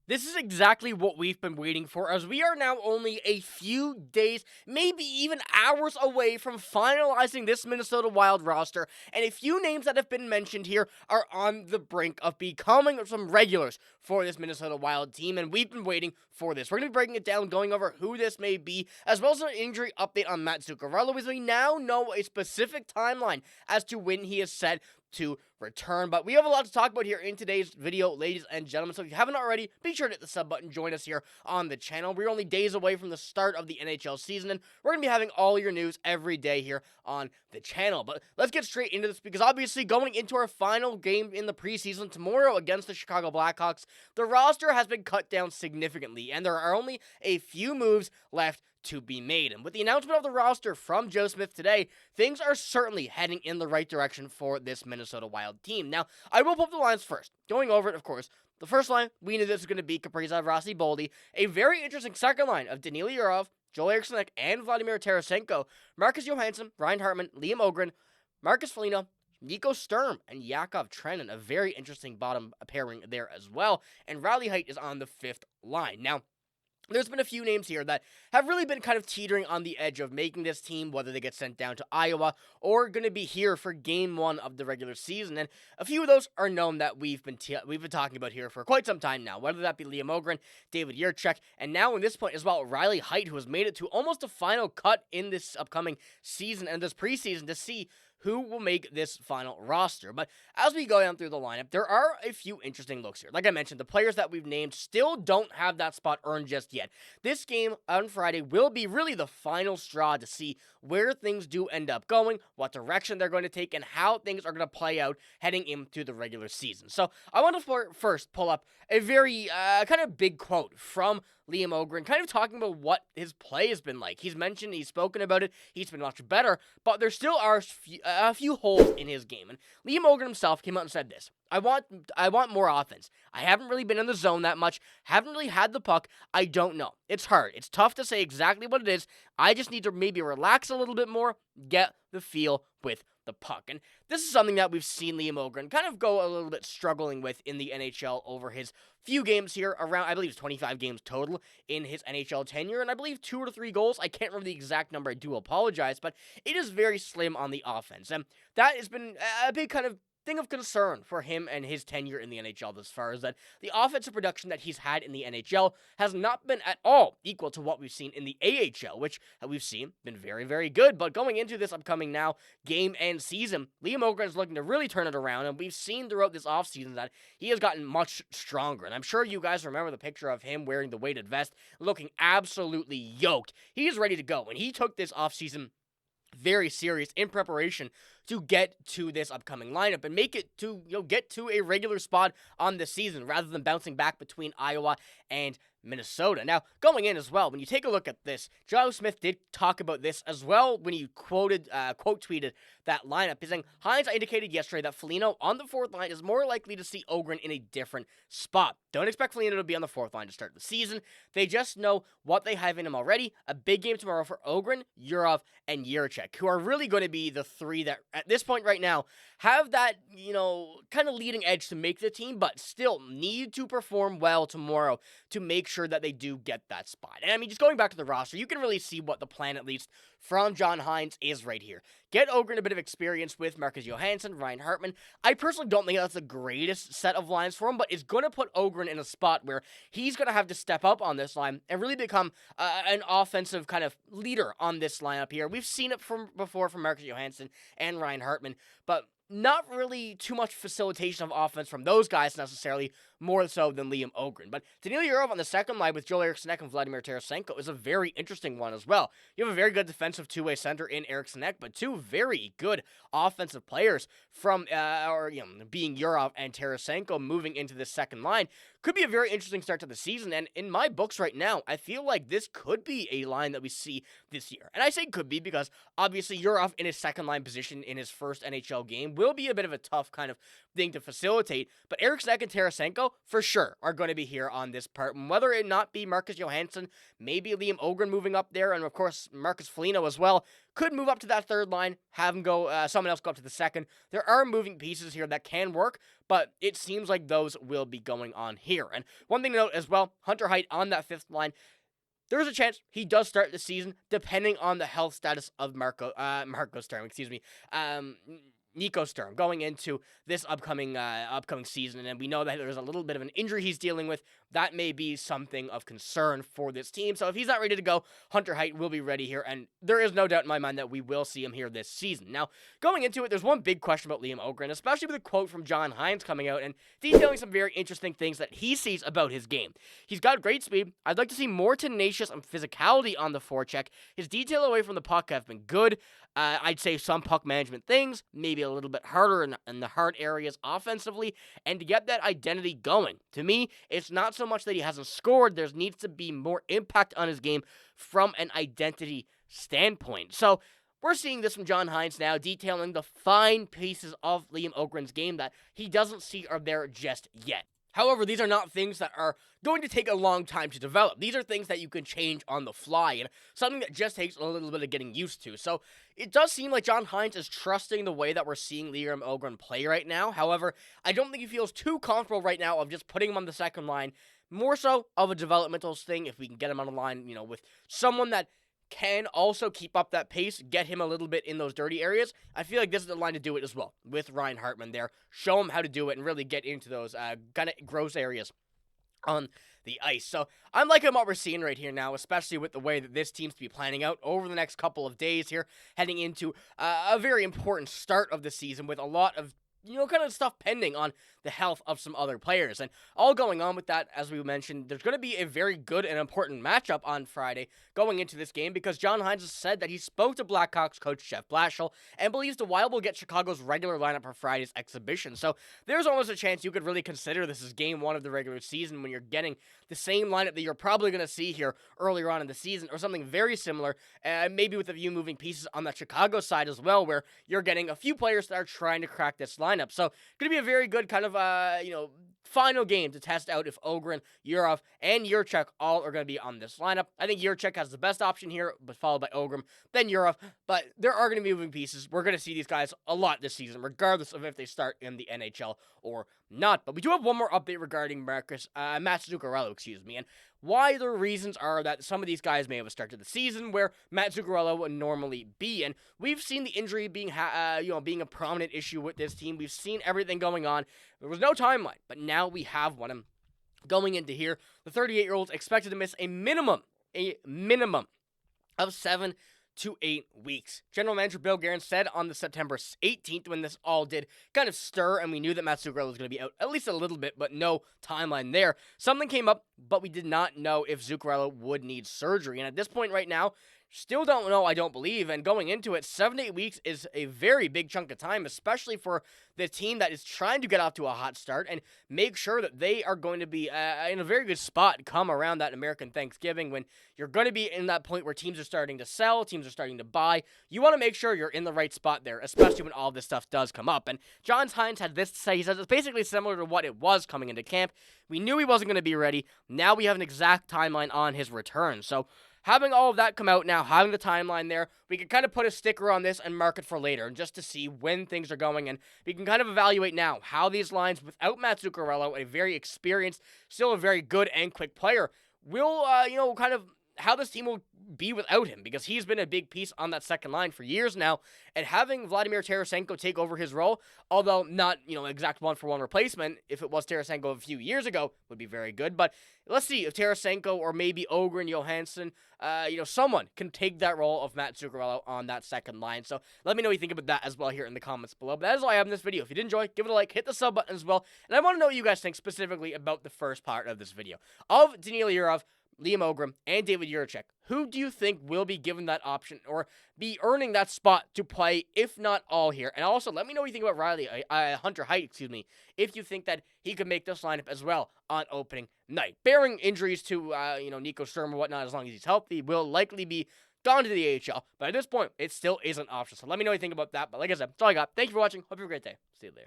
This is exactly what we've been waiting for, as we are now only a few days, maybe even hours away from finalizing this Minnesota Wild roster, and a few names that have been mentioned here are on the brink of becoming some regulars for this Minnesota Wild team, and we've been waiting for this. We're going to be breaking it down, going over who this may be, as well as an injury update on Mats Zuccarello, as we now know a specific timeline as to when he is set to return. But we have a lot to talk about here in today's video, ladies and gentlemen. So if you haven't already, be sure to hit the sub button. Join us here on the channel. We're only days away from the start of the NHL season, and we're going to be having all your news every day here on the channel. But let's get straight into this, because obviously going into our final game in the preseason tomorrow against the Chicago Blackhawks, the roster has been cut down significantly, and there are only a few moves left to be made. And with the announcement of the roster from Joe Smith today, things are certainly heading in the right direction for this Minnesota Wild team. Now, I will pull up the lines first. Going over it, of course, the first line, we knew this was going to be Kaprizov, Rossi, Boldy. A very interesting second line of Danila Yurov, Joel Eriksson Ek, and Vladimir Tarasenko, Marcus Johansson, Ryan Hartman, Liam Ohgren, Marcus Foligno, Nico Sturm, and Yakov Trenin, a very interesting bottom pairing there as well. And Riley Heidt is on the fifth line. Now, there's been a few names here that have really been kind of teetering on the edge of making this team, whether they get sent down to Iowa or going to be here for Game 1 of the regular season. And a few of those are known that we've been talking about here for quite some time now, whether that be Liam Ohgren, David Jiricek, and now in this point as well, Riley Heidt, who has made it to almost a final cut in this upcoming season and this preseason to see who will make this final roster. But as we go down through the lineup, there are a few interesting looks here. Like I mentioned, the players that we've named still don't have that spot earned just yet. This game on Friday will be really the final straw to see where things do end up going, what direction they're going to take, and how things are going to play out heading into the regular season. So I want to first pull up a very kind of big quote from Liam Ohgren, kind of talking about what his play has been like. He's spoken about it, he's been much better, but there still are a few holes in his game. And Liam Ohgren himself came out and said this: I want more offense. I haven't really been in the zone that much, haven't really had the puck. I don't know. It's hard. It's tough to say exactly what it is. I just need to maybe relax a little bit more, get the feel with the puck. And this is something that we've seen Liam Ohgren kind of go a little bit struggling with in the NHL over his few games here, around, I believe it's 25 games total in his NHL tenure, and I believe 2 or 3 goals. I can't remember the exact number, I do apologize, but it is very slim on the offense, and that has been a big kind of thing of concern for him and his tenure in the NHL thus far, is that the offensive production that he's had in the NHL has not been at all equal to what we've seen in the AHL, which we've seen been very, very good. But going into this upcoming now game and season, Liam Ohgren is looking to really turn it around, and we've seen throughout this offseason that he has gotten much stronger. And I'm sure you guys remember the picture of him wearing the weighted vest, looking absolutely yoked. He is ready to go, and he took this offseason very serious in preparation to get to this upcoming lineup and make it to, get to a regular spot on the season rather than bouncing back between Iowa and Minnesota. Now, going in as well, when you take a look at this, Joe Smith did talk about this as well when he quote tweeted that lineup. He's saying, Hynes indicated yesterday that Foligno on the fourth line is more likely to see Ohgren in a different spot. Don't expect Foligno to be on the fourth line to start the season. They just know what they have in him already. A big game tomorrow for Ohgren, Yurov, and Jiricek, who are really going to be the three that, at this point right now, have that, kind of leading edge to make the team, but still need to perform well tomorrow to make sure that they do get that spot. And I mean, just going back to the roster, you can really see what the plan, at least from John Hynes, is right here. Get Ohgren a bit of experience with Marcus Johansson, Ryan Hartman. I personally don't think that's the greatest set of lines for him, but it's going to put Ohgren in a spot where he's going to have to step up on this line and really become an offensive kind of leader on this lineup here. We've seen it before from Marcus Johansson and Ryan Hartman, but not really too much facilitation of offense from those guys necessarily, more so than Liam Ohgren. But Danila Yurov on the second line with Joel Eriksson Ek and Vladimir Tarasenko is a very interesting one as well. You have a very good defensive two-way center in Eriksson Ek, but two very good offensive players from, being Yurov and Tarasenko moving into the second line. Could be a very interesting start to the season, and in my books right now, I feel like this could be a line that we see this year. And I say could be because, obviously, Yurov in his second line position in his first NHL game will be a bit of a tough kind of thing to facilitate, but Eriksson Ek and Tarasenko for sure, are going to be here on this part. And whether it not be Marcus Johansson, maybe Liam Ohgren moving up there, and of course, Marcus Foligno as well, could move up to that third line, have him go, someone else go up to the second. There are moving pieces here that can work, but it seems like those will be going on here. And one thing to note as well, Hunter Hyde on that fifth line, there's a chance he does start the season, depending on the health status of Nico Sturm going into this upcoming season, and we know that there's a little bit of an injury he's dealing with. That may be something of concern for this team. So if he's not ready to go, Hunter Hyde will be ready here, and there is no doubt in my mind that we will see him here this season. Now, going into it, there's one big question about Liam Ohgren, especially with a quote from John Hynes coming out and detailing some very interesting things that he sees about his game. He's got great speed. I'd like to see more tenacious and physicality on the forecheck. His detail away from the puck have been good. I'd say some puck management things, maybe a little bit harder in the hard areas offensively, and to get that identity going. To me, it's not so much that he hasn't scored. There needs to be more impact on his game from an identity standpoint. So we're seeing this from John Hynes now, detailing the fine pieces of Liam Ohgren's game that he doesn't see are there just yet. However, these are not things that are going to take a long time to develop. These are things that you can change on the fly, and something that just takes a little bit of getting used to. So it does seem like John Hynes is trusting the way that we're seeing Liam Ohgren play right now. However, I don't think he feels too comfortable right now of just putting him on the second line. More so of a developmental thing, if we can get him on the line, with someone that can also keep up that pace, get him a little bit in those dirty areas. I feel like this is the line to do it as well, with Ryan Hartman there. Show him how to do it and really get into those kind of gross areas on the ice. So I'm liking what we're seeing right here now, especially with the way that this team's to be planning out over the next couple of days here, heading into a very important start of the season with a lot of kind of stuff pending on the health of some other players. And all going on with that, as we mentioned, there's going to be a very good and important matchup on Friday going into this game, because John Hynes has said that he spoke to Blackhawks coach Jeff Blashill and believes the Wild will get Chicago's regular lineup for Friday's exhibition. So there's almost a chance you could really consider this as game one of the regular season when you're getting the same lineup that you're probably going to see here earlier on in the season, or something very similar, maybe with a few moving pieces on that Chicago side as well, where you're getting a few players that are trying to crack this lineup. So going to be a very good kind of final game to test out if Ohgren, Yurov, and Jiricek all are going to be on this lineup. I think Jiricek has the best option here, but followed by Ohgren, then Yurov. But there are going to be moving pieces. We're going to see these guys a lot this season, regardless of if they start in the NHL or not. But we do have one more update regarding Mats Zuccarello, and why the reasons are that some of these guys may have a start to the season where Mats Zuccarello would normally be. And we've seen the injury being a prominent issue with this team. We've seen everything going on. There was no timeline, but now we have one. And going into here, the 38-year-old's expected to miss a minimum of 7 to 8 weeks. General Manager Bill Guerin said on the September 18th, when this all did kind of stir, and we knew that Mats Zuccarello was going to be out at least a little bit, but no timeline there. Something came up, but we did not know if Zuccarello would need surgery. And at this point right now, still don't know, I don't believe, and going into it, 7 to 8 weeks is a very big chunk of time, especially for the team that is trying to get off to a hot start and make sure that they are going to be in a very good spot come around that American Thanksgiving, when you're going to be in that point where teams are starting to sell, teams are starting to buy. You want to make sure you're in the right spot there, especially when all this stuff does come up. And John Hynes had this to say. He says it's basically similar to what it was coming into camp. We knew he wasn't going to be ready. Now we have an exact timeline on his return. So having all of that come out now, having the timeline there, we can kind of put a sticker on this and mark it for later, just to see when things are going, and we can kind of evaluate now how these lines, without Mats Zuccarello, a very experienced, still a very good and quick player, will, kind of how this team will be without him, because he's been a big piece on that second line for years now, and having Vladimir Tarasenko take over his role, although not, exact one-for-one replacement, if it was Tarasenko a few years ago, would be very good. But let's see if Tarasenko or maybe Ohgren, Johansson, someone can take that role of Mats Zuccarello on that second line. So let me know what you think about that as well here in the comments below. But that is all I have in this video. If you did enjoy, give it a like, hit the sub button as well, and I want to know what you guys think specifically about the first part of this video of Danila Yurov, Liam Ohgren, and David Jiricek. Who do you think will be given that option or be earning that spot to play, if not all here? And also, let me know what you think about Hunter Hyde, if you think that he could make this lineup as well on opening night. Bearing injuries to, Nico Sturm or whatnot, as long as he's healthy, will likely be gone to the AHL. But at this point, it still is an option. So let me know what you think about that. But like I said, that's all I got. Thank you for watching. Hope you have a great day. See you later.